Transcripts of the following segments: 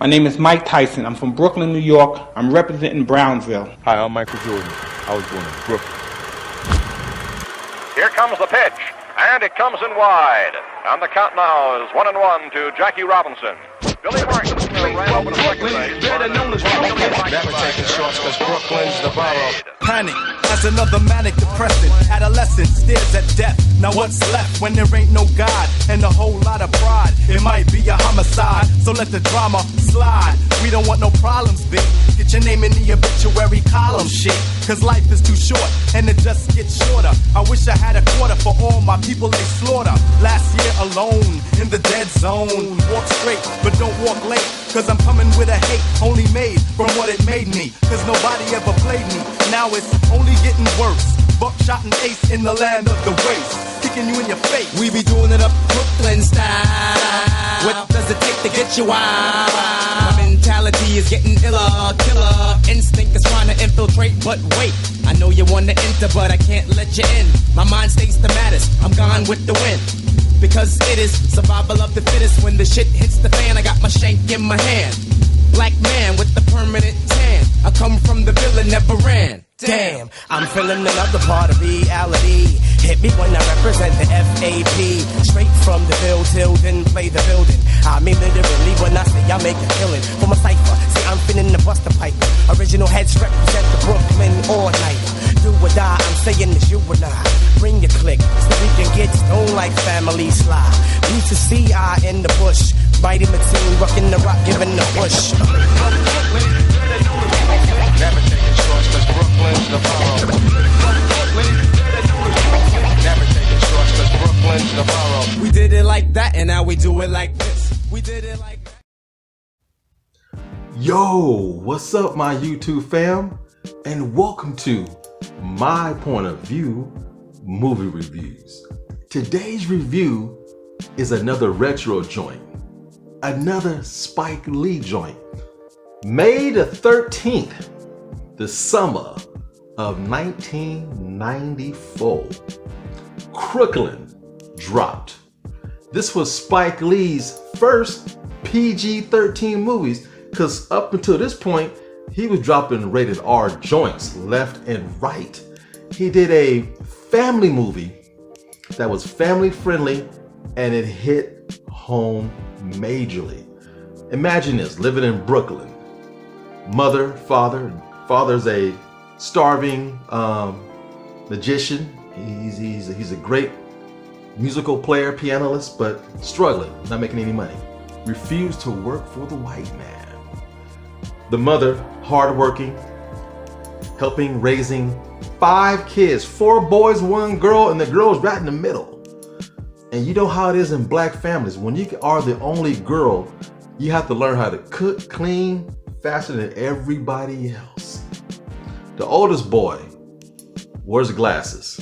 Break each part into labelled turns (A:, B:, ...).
A: My name is Mike Tyson. I'm from Brooklyn, New York. I'm representing Brownsville.
B: Hi, I'm Michael Jordan. I was born in Brooklyn.
C: Here comes the pitch, and it comes in wide. And the count now is 1-1 to Jackie Robinson. Billy Martin ran over the second base.
D: Better known as Brooklyn.
E: Never taking shorts because Brooklyn's the borough.
D: Panic as another manic depressant. Adolescent stares at death. Now what's left when there ain't no God and a whole lot of pride? It might be a homicide, so let the drama slide. We don't want no problems, big. Get your name in the obituary column, shit. Cause life is too short and it just gets shorter. I wish I had a quarter for all my people they slaughter. Last year alone in the dead zone. Walk straight, but don't walk late. Cause I'm coming with a hate only made from what it made me. Cause nobody ever played me. Now it's only getting worse. Buckshot and ace in the land of the waste. Kicking you in your face.
F: We be doing it up Crooklyn style. What does it take to get you wild? My mentality is getting iller. Killer instinct is trying to infiltrate, but wait. I know you want to enter, but I can't let you in. My mind stays the maddest. I'm gone with the wind. Because it is survival of the fittest. When the shit hits the fan, I got my shank in my hand. Black man with the permanent tan. I come from the villa, never ran.
G: Damn, I'm feeling another part of reality. Hit me when I represent the FAP. Straight from the bill till then play the building. I mean literally when I say I make a killing. For my cipher, see I'm finna the buster pipe. Original heads represent the Brooklyn all night. Do or die, I'm saying this you and I. Bring your click so we can get stoned like family slide. B2CI in the bush. Mighty Mateen, rockin' the rock, giving the push.
E: Never taking shorts because Brooklyn's the borough. Never taking shorts because Brooklyn's the borough.
F: We did it like that and now we do it like this. We did it like that.
H: Yo, what's up my YouTube fam? And welcome to My Point of View Movie Reviews. Today's review is another retro joint. Another Spike Lee joint. May the 13th, the summer of 1994, Crooklyn dropped. This was Spike Lee's first PG-13 movies, because up until this point, he was dropping rated R joints left and right. He did a family movie that was family friendly and it hit home majorly. Imagine this, living in Brooklyn. Mother, father's a starving magician. He's a great musical player, pianist, but struggling, not making any money. Refused to work for the white man. The mother, hardworking, helping raising 5 kids, 4 boys, 1 girl, and the girl's right in the middle. And you know how it is in black families. When you are the only girl, you have to learn how to cook, clean, faster than everybody else. The oldest boy wears glasses.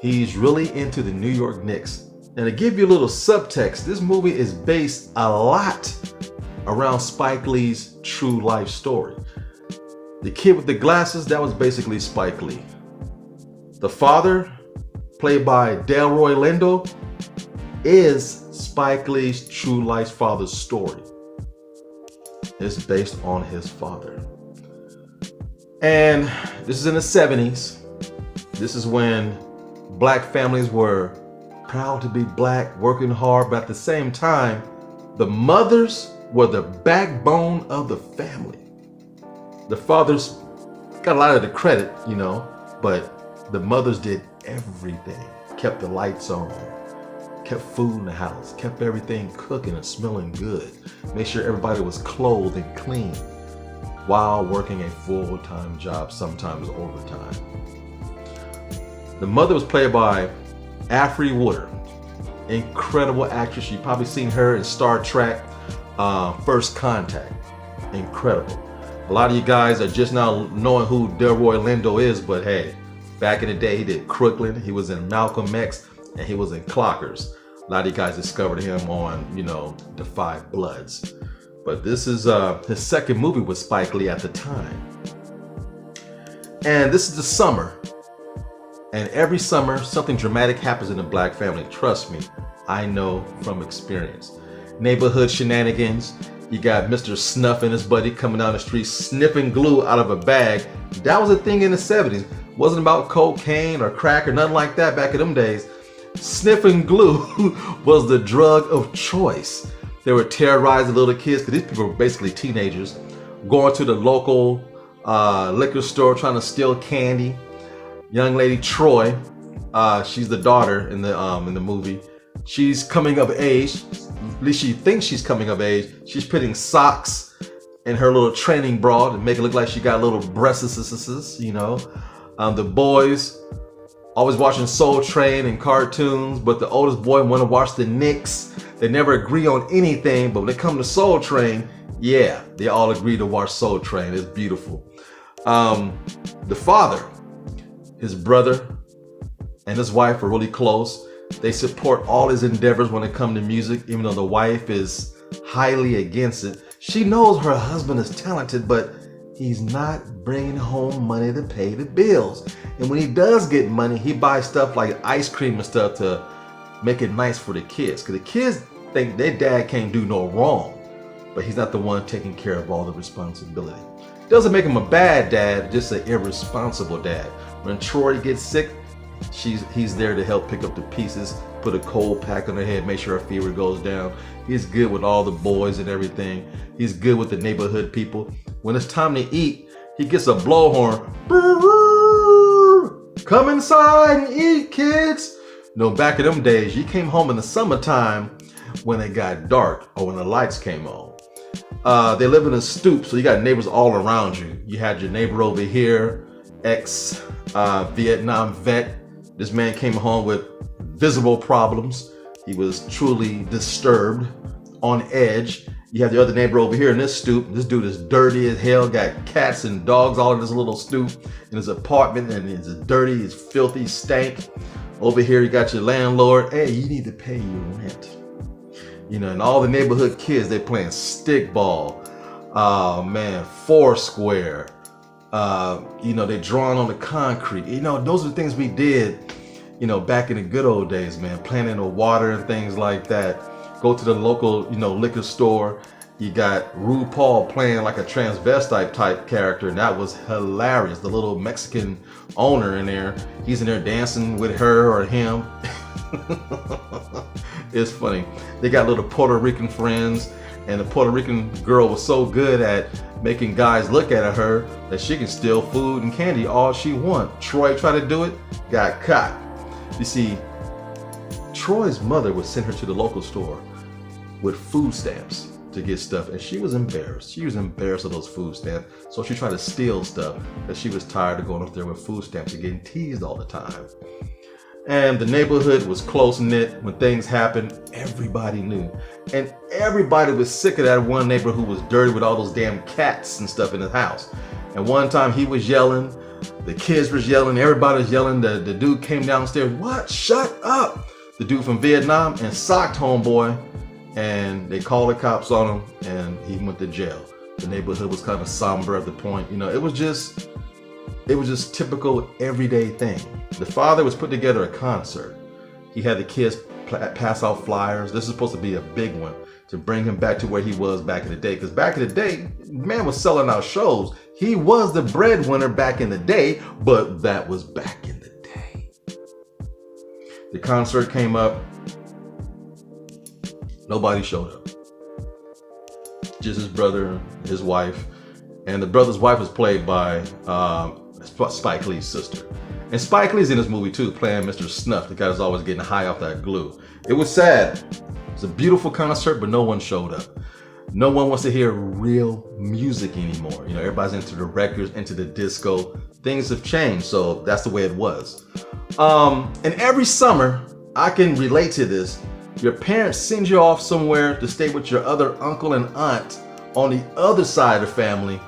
H: He's really into the New York Knicks. And to give you a little subtext, this movie is based a lot around Spike Lee's true life story. The kid with the glasses, that was basically Spike Lee. The father, played by Delroy Lindo, is Spike Lee's true life father's story. It's based on his father. And this is in the 70s. This is when black families were proud to be black, working hard, but at the same time, the mothers were the backbone of the family. The fathers got a lot of the credit, but the mothers did everything. Kept the lights on, kept food in the house, kept everything cooking and smelling good, made sure everybody was clothed and clean while working a full-time job, sometimes overtime. The mother was played by Afrey Woodard, incredible actress. You've probably seen her in Star Trek, First Contact, incredible. A lot of you guys are just now knowing who Delroy Lindo is, but hey, back in the day, he did Crooklyn, he was in Malcolm X, and he was in Clockers. A lot of you guys discovered him on, The Five Bloods. But this is his second movie with Spike Lee at the time. And this is the summer. And every summer, something dramatic happens in a black family. Trust me, I know from experience. Neighborhood shenanigans, You got Mr. Snuff and his buddy coming down the street sniffing glue out of a bag. That was a thing in the 70s. Wasn't about cocaine or crack or nothing like that back in them days. Sniffing glue was the drug of choice. They were terrorizing little kids, because these people were basically teenagers, going to the local liquor store trying to steal candy. Young lady Troy, she's the daughter in the movie. She's coming of age. At least she thinks she's coming of age. She's putting socks in her little training bra to make it look like she got little breasts, you know. The boys always watching Soul Train and cartoons, but the oldest boy want to watch the Knicks. They never agree on anything, but when it comes to Soul Train, yeah, they all agree to watch Soul Train. It's beautiful. The father, his brother, and his wife are really close. They support all his endeavors when it comes to music, even though the wife is highly against it. She knows her husband is talented, but he's not bringing home money to pay the bills. And when he does get money, he buys stuff like ice cream and stuff to make it nice for the kids. Because the kids think their dad can't do no wrong, but he's not the one taking care of all the responsibility. Doesn't make him a bad dad, just an irresponsible dad. When Troy gets sick, he's there to help pick up the pieces, put a cold pack on her head, make sure her fever goes down. He's good with all the boys and everything. He's good with the neighborhood people. When it's time to eat, he gets a blowhorn. Come inside and eat, kids. No, back in them days, you came home in the summertime when it got dark or when the lights came on. They live in a stoop, so you got neighbors all around you. You had your neighbor over here, ex-Vietnam vet. This man came home with visible problems. He was truly disturbed, on edge. You have the other neighbor over here in this stoop. This dude is dirty as hell, got cats and dogs all in this little stoop in his apartment, and it's dirty, it's filthy, stank. Over here you got your landlord. Hey, you need to pay your rent. You know, and all the neighborhood kids, they playing stickball, foursquare. You know, they drawing on the concrete. You know, those are the things we did, you know, back in the good old days, man. Playing in the water and things like that. Go to the local, you know, liquor store. You got RuPaul playing like a transvestite type character, and that was hilarious. The little Mexican owner in there, he's in there dancing with her or him. It's funny. They got little Puerto Rican friends, and the Puerto Rican girl was so good at making guys look at her that she can steal food and candy all she wants. Troy tried to do it, got caught. You see, Troy's mother would send her to the local store with food stamps to get stuff, and she was embarrassed. She was embarrassed of those food stamps, so she tried to steal stuff that she was tired of going up there with food stamps and getting teased all the time. And the neighborhood was close-knit. When things happened, everybody knew. And everybody was sick of that one neighbor who was dirty with all those damn cats and stuff in his house. And one time he was yelling, the kids was yelling, everybody was yelling. The dude came downstairs, what? Shut up! The dude from Vietnam, and socked homeboy. And they called the cops on him, and he went to jail. The neighborhood was kind of somber at the point. You know, it was just typical everyday thing. The father was putting together a concert. He had the kids pass out flyers. This is supposed to be a big one to bring him back to where he was back in the day. Because back in the day, man was selling out shows. He was the breadwinner back in the day, but that was back in the day. The concert came up. Nobody showed up. Just his brother, his wife, and the brother's wife was played by Spike Lee's sister. And Spike Lee's in this movie too, playing Mr. Snuff, the guy who's always getting high off that glue. It was sad. It was a beautiful concert, but no one showed up. No one wants to hear real music anymore. You know, everybody's into the records, into the disco. Things have changed, so that's the way it was. And every summer, I can relate to this. Your parents send you off somewhere to stay with your other uncle and aunt on the other side of the family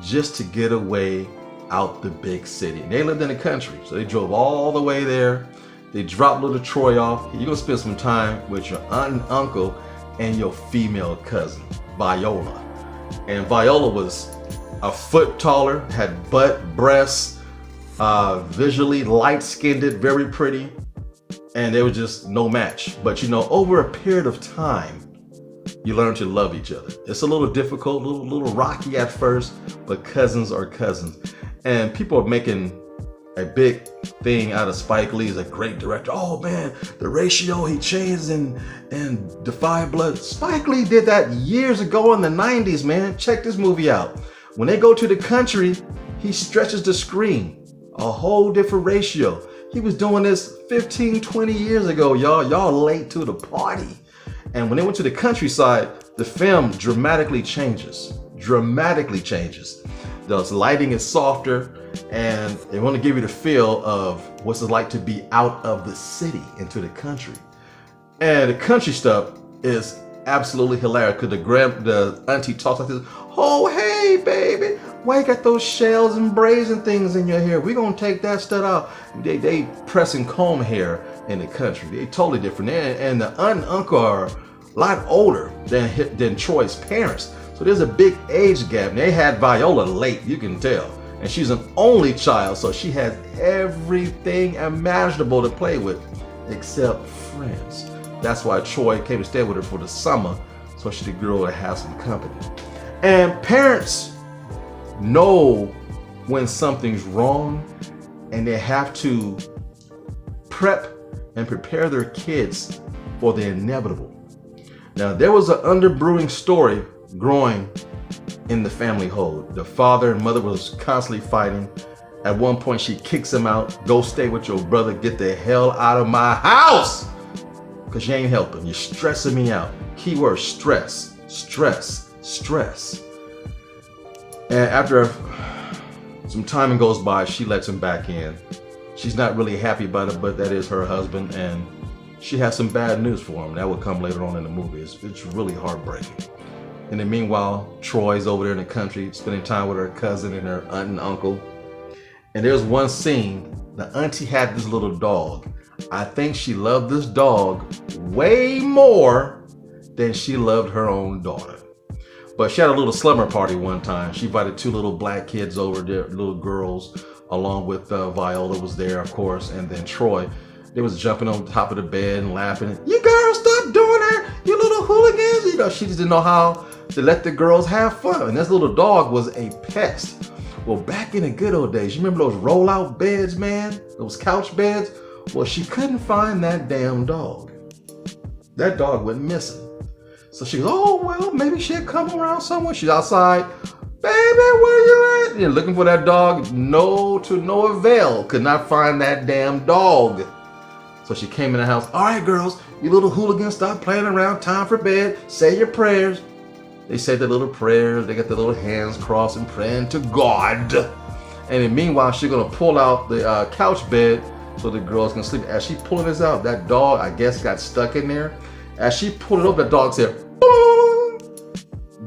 H: just to get away out the big city. And they lived in the country, so they drove all the way there. They dropped little Troy off. You're gonna spend some time with your aunt and uncle and your female cousin, Viola. And Viola was a foot taller, had butt, breasts, visually light-skinned, very pretty. And they were just no match. But you know, over a period of time, you learn to love each other. It's a little difficult, little rocky at first, but cousins are cousins. And people are making a big thing out of Spike Lee as a great director. Oh man, the ratio he changed in Defy Blood. Spike Lee did that years ago in the 90s, man. Check this movie out. When they go to the country, he stretches the screen. A whole different ratio. He was doing this 15, 20 years ago, y'all. Y'all late to the party. And when they went to the countryside, the film dramatically changes. Dramatically changes. The lighting is softer, and they want to give you the feel of what's it like to be out of the city into the country. And the country stuff is absolutely hilarious because the auntie talks like this. Oh, hey, baby, why you got those shells and braids and things in your hair? We're going to take that stuff out. They press and comb hair in the country. They totally different. And the aunt and uncle are a lot older than Troy's parents. So there's a big age gap. And they had Viola late, you can tell. And she's an only child, so she has everything imaginable to play with, except friends. That's why Troy came to stay with her for the summer, so she could grow to have some company. And parents know when something's wrong, and they have to prep and prepare their kids for the inevitable. Now, there was an underbrewing story growing in the family home. The father and mother was constantly fighting. At one point, she kicks him out. Go stay with your brother. Get the hell out of my house, because you ain't helping. You're stressing me out. Keyword stress, stress, stress. And after some time goes by, she lets him back in. She's not really happy about it, but that is her husband, and she has some bad news for him. That will come later on in the movie. It's really heartbreaking. And then meanwhile, Troy's over there in the country spending time with her cousin and her aunt and uncle. And there's one scene, the auntie had this little dog. I think she loved this dog way more than she loved her own daughter. But she had a little slumber party one time. She invited 2 little black kids over there, little girls, along with Viola was there, of course, and then Troy. They was jumping on top of the bed and laughing. You girls, stop doing that, you little hooligans. You know, she just didn't know how to let the girls have fun. And this little dog was a pest. Well, back in the good old days, you remember those roll-out beds, man? Those couch beds? Well, she couldn't find that damn dog. That dog went missing. So she goes, oh, well, maybe she'll come around somewhere. She's outside. Baby, where you at? You're looking for that dog. No, to no avail. Could not find that damn dog. So she came in the house. All right, girls, you little hooligans, stop playing around. Time for bed. Say your prayers. They say their little prayers. They got their little hands crossed and praying to God. And then meanwhile, she's going to pull out the couch bed so the girls can sleep. As she pulling this out, that dog, I guess, got stuck in there. As she pulled it up, that dog said, boom!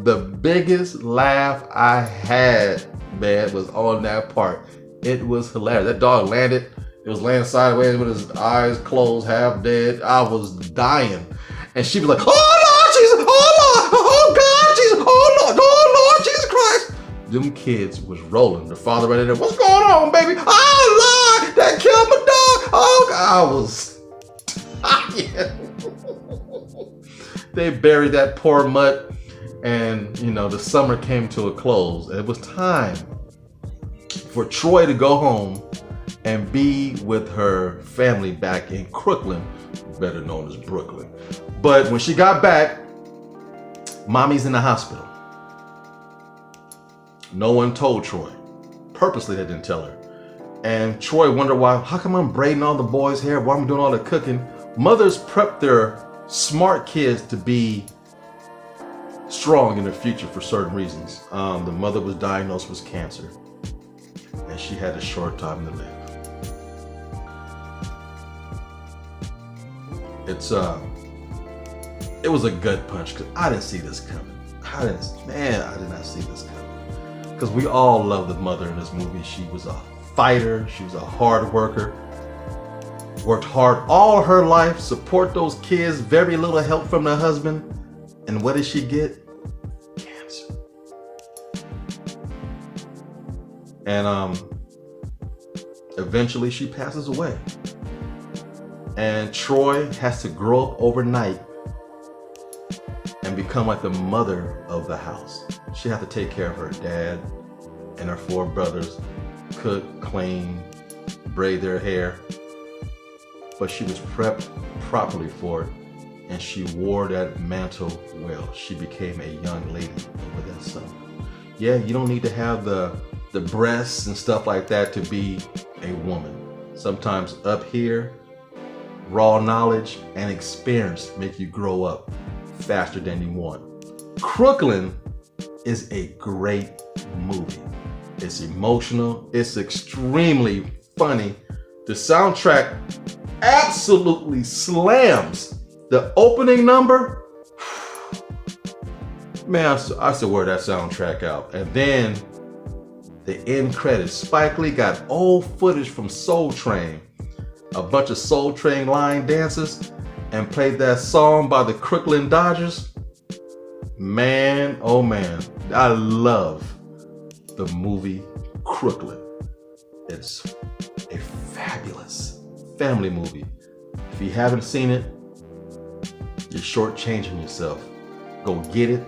H: The biggest laugh I had, man, was on that part. It was hilarious. That dog landed. It was laying sideways with his eyes closed, half dead. I was dying. And she was like, oh, Lord Jesus! Oh, Lord! Oh, God, Jesus! Oh, Lord! Oh, Lord Jesus Christ! Them kids was rolling. The father right in there, what's going on, baby? Oh, Lord! That killed my dog! Oh, God, I was dying. They buried that poor mutt, and, you know, the summer came to a close. It was time for Troy to go home and be with her family back in Crooklyn, better known as Brooklyn. But when she got back, mommy's in the hospital. No one told Troy. Purposely, they didn't tell her. And Troy wondered why, how come I'm braiding all the boys' hair? Why am I doing all the cooking? Mothers prep their smart kids to be strong in the future for certain reasons. The mother was diagnosed with cancer, and she had a short time to live. It was a gut punch because I didn't see this coming. I did not see this coming. Because we all love the mother in this movie. She was a fighter. She was a hard worker. Worked hard all her life, support those kids, very little help from the husband. And what did she get? Cancer. And eventually she passes away. And Troy has to grow up overnight and become become like the mother of the house. She had to take care of her dad and her 4 brothers, cook, clean, braid their hair. But she was prepped properly for it, and she wore that mantle well. She became a young lady over that summer. Yeah, you don't need to have the breasts and stuff like that to be a woman. Sometimes up here, raw knowledge and experience make you grow up faster than you want. Crooklyn is a great movie. It's emotional. It's extremely funny. The soundtrack absolutely slams. The opening number, man, I still wear that soundtrack out. And then the end credits. Spike Lee got old footage from Soul Train, a bunch of Soul Train line dancers, and played that song by the Crooklyn Dodgers. Man, oh man, I love the movie Crooklyn. It's a fabulous family movie. If you haven't seen it, you're shortchanging yourself. Go get it,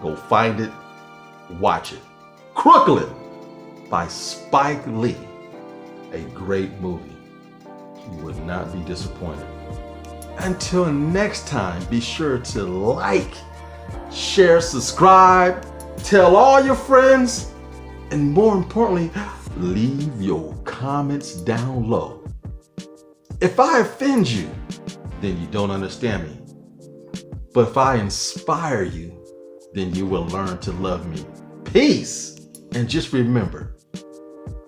H: go find it, watch it. Crooklyn by Spike Lee. A great movie. You would not be disappointed. Until next time, be sure to like, share, subscribe, tell all your friends, and more importantly, leave your comments down low. If I offend you, then you don't understand me. But if I inspire you, then you will learn to love me. Peace! And just remember,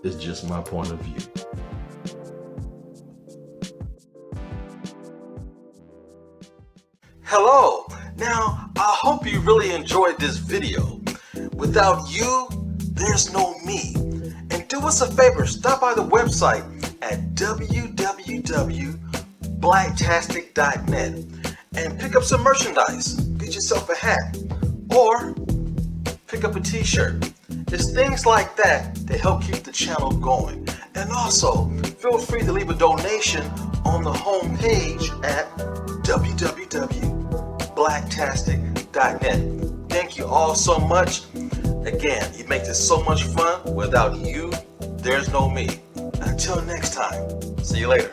H: it's just my point of view. Hello! Now, I hope you really enjoyed this video. Without you, there's no me. And do us a favor, stop by the website at www.blacktastic.net and pick up some merchandise. Get yourself a hat or pick up a t-shirt. It's things like that that help keep the channel going. And also, feel free to leave a donation on the home page at www.blacktastic.net. Thank you all so much. Again, you make this so much fun. Without you, there's no me. Until next time, see you later.